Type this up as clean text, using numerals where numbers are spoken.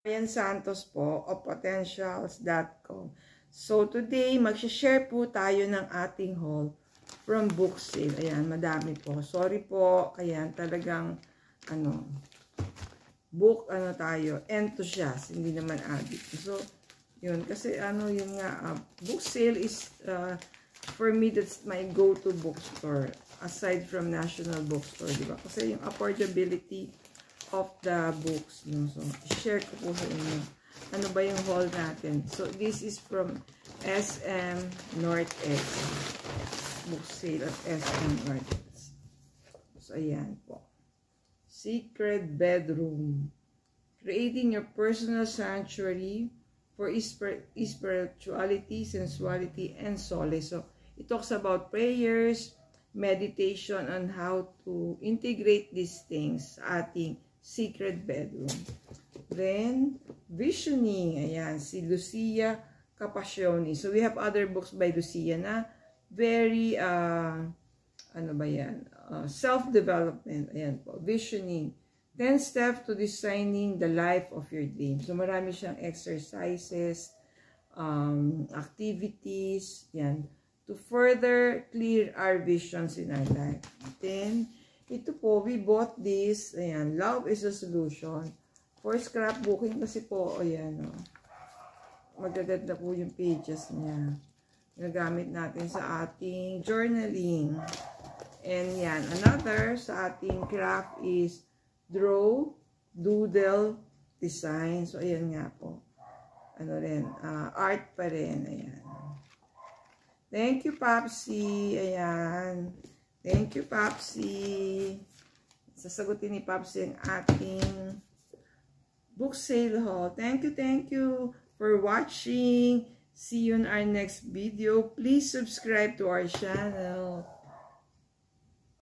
Ryan Santos po of Potentials.com. So today, mag-share po tayo ng ating haul from book sale. Ayan, madami po. Sorry po, ayan, talagang, book, tayo, enthusiast, hindi naman addict. So, yun, kasi, yun nga, book sale is, for me, that's my go-to bookstore, aside from National Bookstore, diba? Kasi yung affordability of the books, no? So, share ko po sa inyo. Ano ba yung haul natin? So, this is from SM Northeast. Book sale at SM Northeast. So, ayan po. Secret Bedroom. Creating your personal sanctuary for spirituality, sensuality, and solace. So, it talks about prayers, meditation on how to integrate these things sa ating secret bedroom. Then, visioning. Ayan, si Lucia Capacioni. So, we have other books by Lucia na very, self-development. Ayan po, visioning. 10 steps to designing the life of your dream. So, marami siyang exercises, activities, yan, to further clear our visions in our life. Then, ito po, we bought this, ayan, Love is a Solution. For scrapbooking kasi po, ayan, magaganda po yung pages niya. Nagamit natin sa ating journaling. And yan, another sa ating craft is draw, doodle, design. So, ayan nga po. Art pa rin, ayan. Thank you, Popsy. Ayan. Thank you, Popsy. Sasagutin ni Popsy ang ating book sale haul. Thank you for watching. See you in our next video. Please subscribe to our channel.